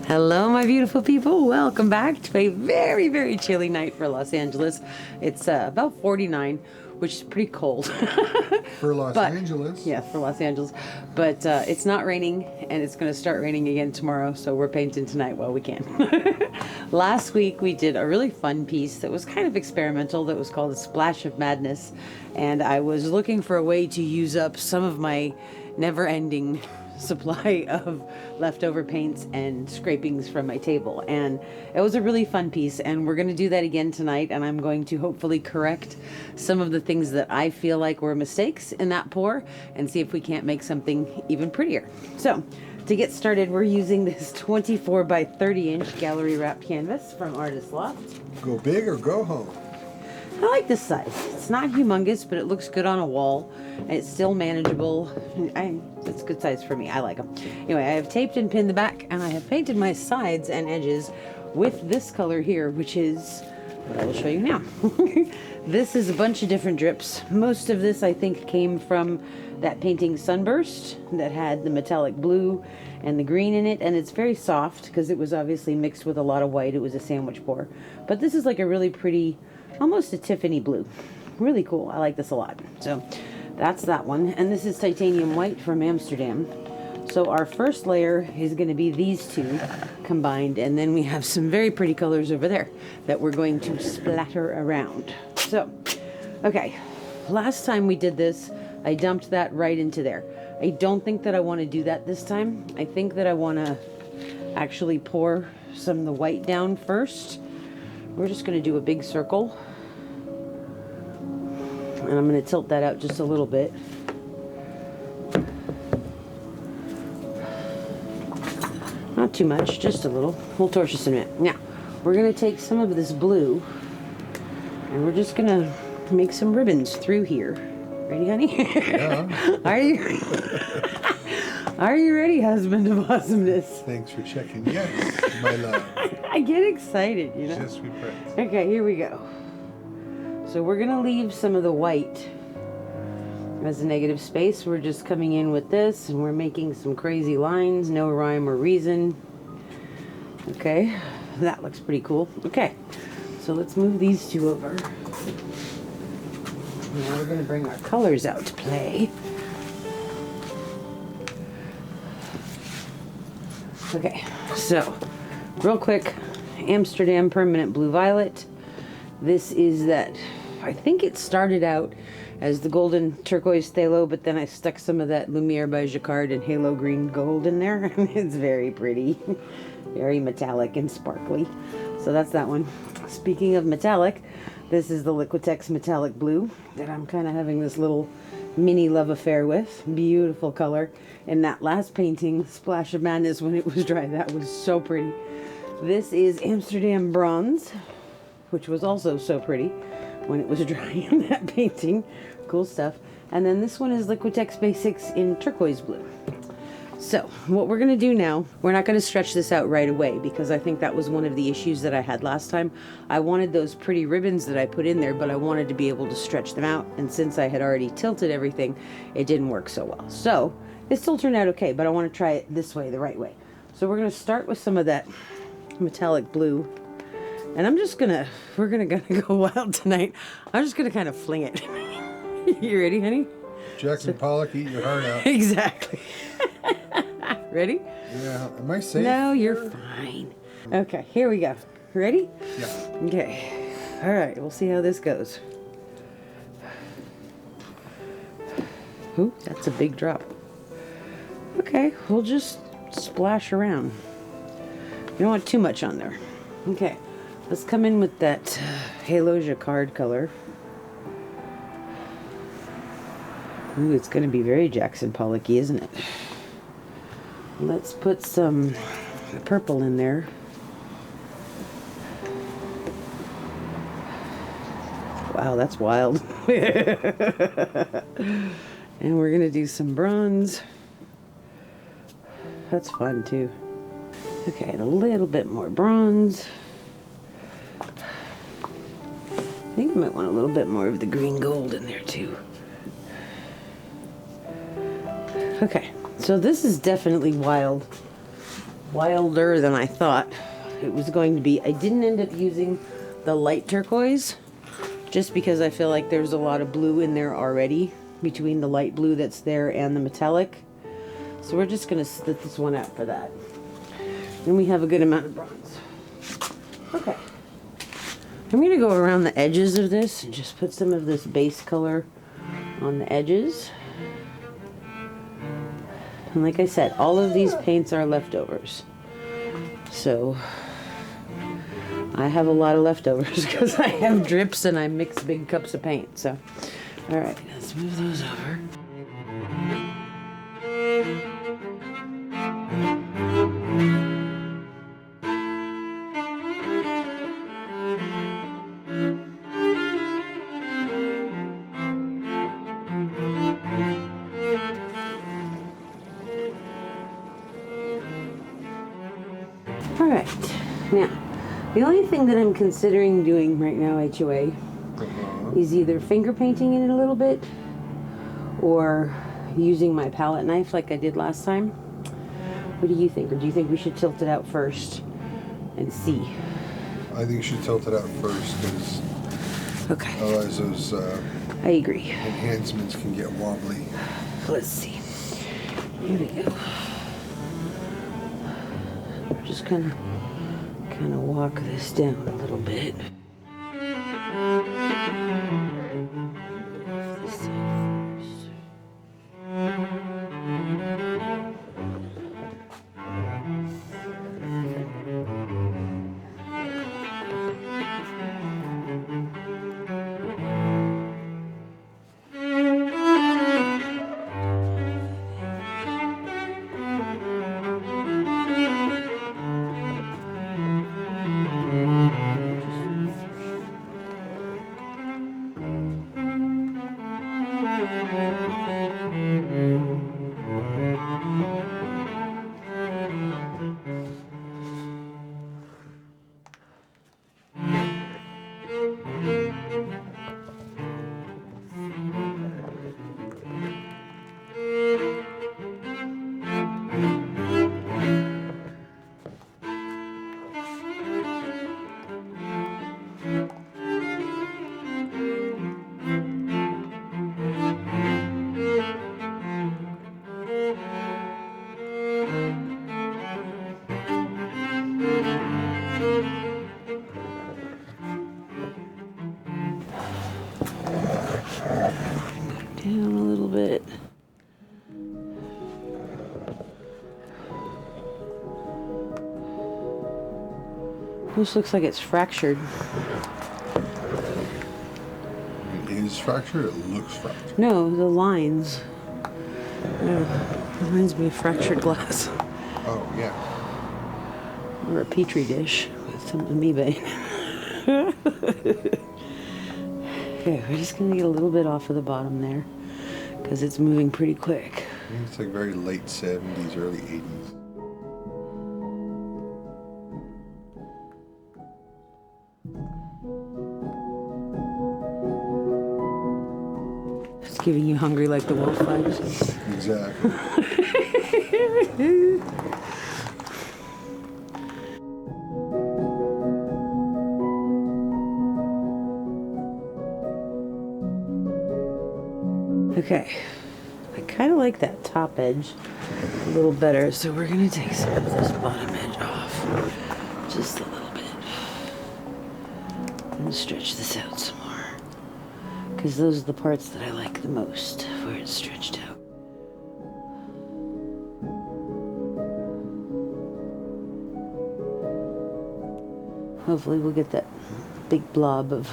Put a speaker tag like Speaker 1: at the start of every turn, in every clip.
Speaker 1: Hello, my beautiful people. Welcome back to a very, very chilly night for Los Angeles. It's about 49, which is pretty cold.
Speaker 2: For Los Angeles.
Speaker 1: Yeah, for Los Angeles. But it's not raining, and it's going to start raining again tomorrow, so we're painting tonight while we can. Last week, we did a really fun piece that was kind of experimental that was called A Splash of Madness, and I was looking for a way to use up some of my never-ending supply of leftover paints and scrapings from my table, and it was a really fun piece, and we're going to do that again tonight, and I'm going to hopefully correct some of the things that I feel like were mistakes in that pour and see if we can't make something even prettier. So to get started, we're using this 24 by 30 inch gallery wrap canvas from Artist Loft.
Speaker 2: Go big or go home.
Speaker 1: I like this size. It's not humongous, but it looks good on a wall. And it's still manageable. It's a good size for me. I like them. Anyway, I have taped and pinned the back, and I have painted my sides and edges with this color here, which is what I will show you now. This is a bunch of different drips. Most of this, I think, came from that painting Sunburst that had the metallic blue and the green in it, and it's very soft because it was obviously mixed with a lot of white. It was a sandwich pour. But this is like a really pretty, almost a Tiffany blue. Really cool. I like this a lot. So that's that one. And this is titanium white from Amsterdam. So our first layer is going to be these two combined, and then we have some very pretty colors over there that we're going to splatter around. So, okay, last time we did this, I dumped that right into there. I don't think that I want to do that this time. I think that I want to actually pour some of the white down first. We're just going to do a big circle, and I'm going to tilt that out just a little bit. Not too much, just a little. We'll torch this in a minute. Now, we're going to take some of this blue, and we're just going to make some ribbons through here. Ready, honey?
Speaker 2: Yeah.
Speaker 1: Are you ready, husband of awesomeness?
Speaker 2: Thanks for checking. Yes, my love.
Speaker 1: I get excited, you know?
Speaker 2: Yes, we pray.
Speaker 1: Okay, here we go. So we're going to leave some of the white as a negative space. We're just coming in with this, and we're making some crazy lines, no rhyme or reason. Okay, that looks pretty cool. Okay, so let's move these two over. Now we're going to bring our colors out to play. Okay, so real quick, Amsterdam Permanent Blue Violet. This is that, I think it started out as the golden turquoise phthalo, but then I stuck some of that Lumiere by Jacquard and halo green gold in there. It's very pretty, very metallic and sparkly. So that's that one. Speaking of metallic, this is the Liquitex Metallic Blue that I'm kind of having this little mini love affair with. Beautiful color. And that last painting, Splash of Madness, when it was dry, that was so pretty. This is Amsterdam Bronze, which was also so pretty when it was dry in that painting. Cool stuff. And then this one is Liquitex Basics in turquoise blue. So what we're going to do now, we're not going to stretch this out right away, because I think that was one of the issues that I had last time. I wanted those pretty ribbons that I put in there, but I wanted to be able to stretch them out. And since I had already tilted everything, it didn't work so well. So it still turned out okay, but I want to try it this way, the right way. So we're going to start with some of that metallic blue. And we're gonna go wild tonight. I'm just gonna kind of fling it. You ready, honey?
Speaker 2: Jackson Pollock, eat your heart out.
Speaker 1: Exactly. Ready?
Speaker 2: Yeah. Am I safe?
Speaker 1: No, you're fine. Okay, here we go. Ready?
Speaker 2: Yeah.
Speaker 1: Okay. All right, we'll see how this goes. Ooh, that's a big drop. Okay, we'll just splash around. You don't want too much on there. Okay. Let's come in with that halo Jacquard color. Ooh, it's going to be very Jackson Pollocky, isn't it? Let's put some purple in there. Wow, that's wild. And we're going to do some bronze. That's fun too. Okay, and a little bit more bronze. I think I might want a little bit more of the green gold in there too. Okay, so this is definitely wild. wilder than I thought it was going to be. I didn't end up using the light turquoise just because I feel like there's a lot of blue in there already between the light blue that's there and the metallic. So we're just going to split this one out for that. And we have a good amount of bronze. Okay. I'm going to go around the edges of this and just put some of this base color on the edges. And like I said, all of these paints are leftovers. So I have a lot of leftovers because I have drips and I mix big cups of paint. So, all right, let's move those over. All right, now, the only thing that I'm considering doing right now, HOA, is either finger painting in it a little bit or using my palette knife like I did last time. What do you think? Or do you think we should tilt it out first and see?
Speaker 2: I think you should tilt it out first because otherwise those
Speaker 1: I agree.
Speaker 2: enhancements can get wobbly.
Speaker 1: Let's see. Here we go. We're just gonna kind of walk this down a little bit. This side first. Down a little bit. This looks like it's fractured.
Speaker 2: It is fractured? It looks fractured.
Speaker 1: No, the lines. Reminds me of fractured glass.
Speaker 2: Oh, yeah.
Speaker 1: Or a petri dish with some amoeba. Okay, we're just gonna get a little bit off of the bottom there because it's moving pretty quick.
Speaker 2: I think it's like very late 70s, early 80s.
Speaker 1: It's giving you hungry like the wolf vibes.
Speaker 2: Exactly.
Speaker 1: Okay, I kind of like that top edge a little better, so we're gonna take some of this bottom edge off just a little bit and stretch this out some more because those are the parts that I like the most where it's stretched out. Hopefully we'll get that big blob of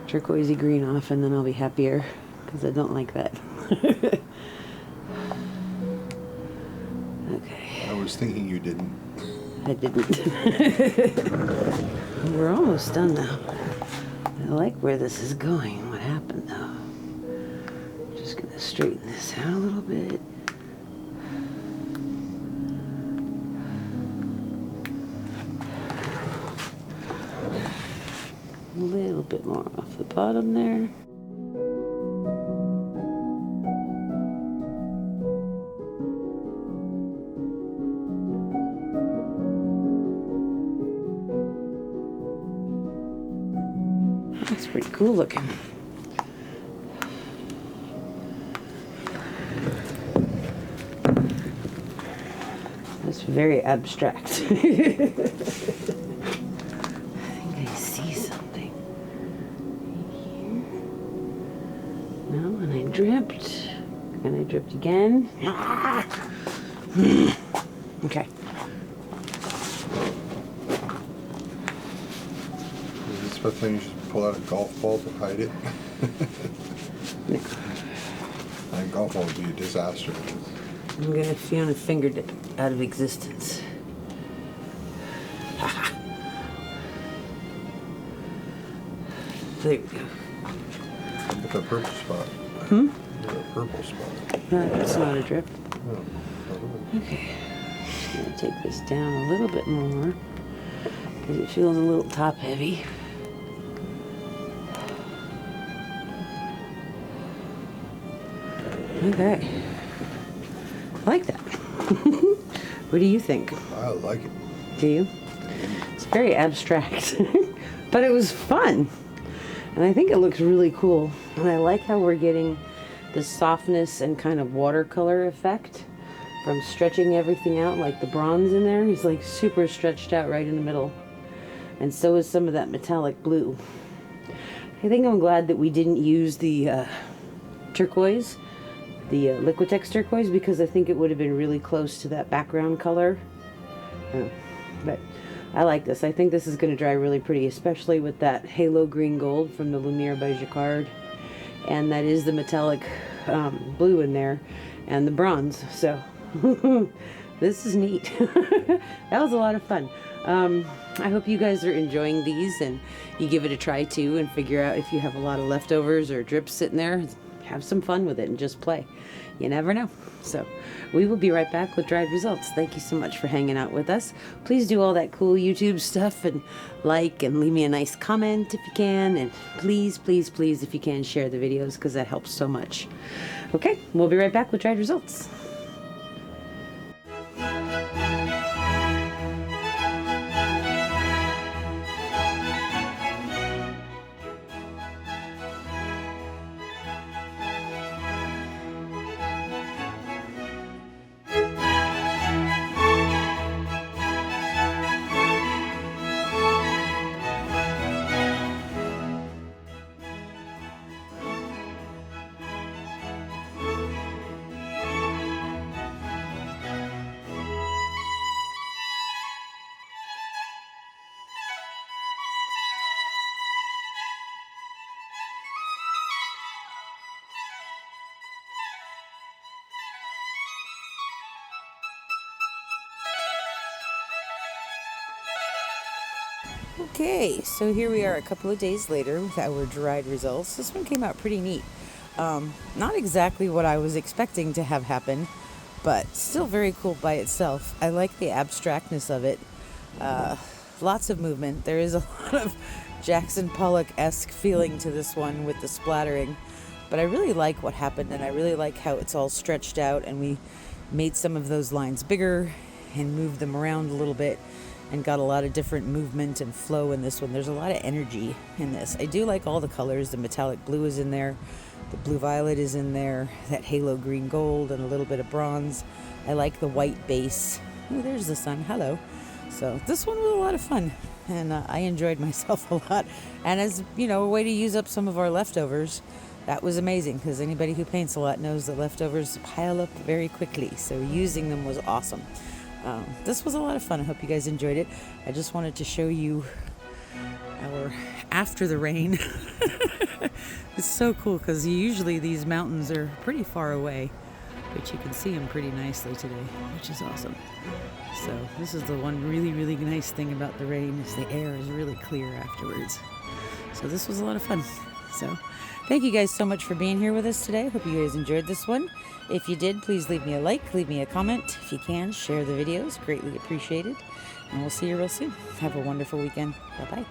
Speaker 1: turquoisey green off and then I'll be happier. Because I don't like that. Okay.
Speaker 2: I was thinking you didn't.
Speaker 1: I didn't. We're almost done now. I like where this is going. What happened though? Just gonna straighten this out a little bit. A little bit more off the bottom there. pretty cool looking. That's very abstract. I think I see something here. No, and I dripped. And I dripped again. Okay.
Speaker 2: Is this the thing you should pull out a golf ball to hide it?
Speaker 1: No.
Speaker 2: A golf ball would be a disaster.
Speaker 1: I'm gonna Fiona fingered it out of existence. There we go.
Speaker 2: Look at that purple spot.
Speaker 1: Hmm?
Speaker 2: Look at that purple spot.
Speaker 1: No, that's not a drip.
Speaker 2: Oh,
Speaker 1: Okay. Just gonna take this down a little bit more because it feels a little top heavy. Okay. I like that. What do you think?
Speaker 2: I like it.
Speaker 1: Do you? It's very abstract, but it was fun. And I think it looks really cool. And I like how we're getting the softness and kind of watercolor effect from stretching everything out, like the bronze in there. He's like super stretched out right in the middle. And so is some of that metallic blue. I think I'm glad that we didn't use the turquoise, the Liquitex turquoise, because I think it would have been really close to that background color. But I like this. I think this is going to dry really pretty, especially with that halo green gold from the Lumiere by Jacquard. And that is the metallic blue in there and the bronze. So this is neat. That was a lot of fun. I hope you guys are enjoying these and you give it a try too and figure out if you have a lot of leftovers or drips sitting there. Have some fun with it and just play. You never know. So we will be right back with dried results. Thank you so much for hanging out with us. Please do all that cool YouTube stuff and like and leave me a nice comment if you can. And please, please, please, if you can, share the videos because that helps so much. Okay, we'll be right back with dried results. Okay, so here we are a couple of days later with our dried results. This one came out pretty neat. Not exactly what I was expecting to have happen, but still very cool by itself. I like the abstractness of it. Lots of movement. There is a lot of Jackson Pollock-esque feeling to this one with the splattering, but I really like what happened, and I really like how it's all stretched out, and we made some of those lines bigger and moved them around a little bit and got a lot of different movement and flow in this one. There's a lot of energy in this. I do like all the colors. The metallic blue is in there. The blue violet is in there. That halo green gold and a little bit of bronze. I like the white base. Oh, there's the sun. Hello. So this one was a lot of fun, and I enjoyed myself a lot. And as, you know, a way to use up some of our leftovers, that was amazing, because anybody who paints a lot knows that leftovers pile up very quickly. So using them was awesome. This was a lot of fun. I hope you guys enjoyed it. I just wanted to show you our after the rain. It's so cool because usually these mountains are pretty far away, but you can see them pretty nicely today, which is awesome. So this is the one really, really nice thing about the rain is the air is really clear afterwards. So this was a lot of fun. So thank you guys so much for being here with us today. Hope you guys enjoyed this one. If you did, please leave me a like, leave me a comment. If you can, share the videos. Greatly appreciated. And we'll see you real soon. Have a wonderful weekend. Bye-bye.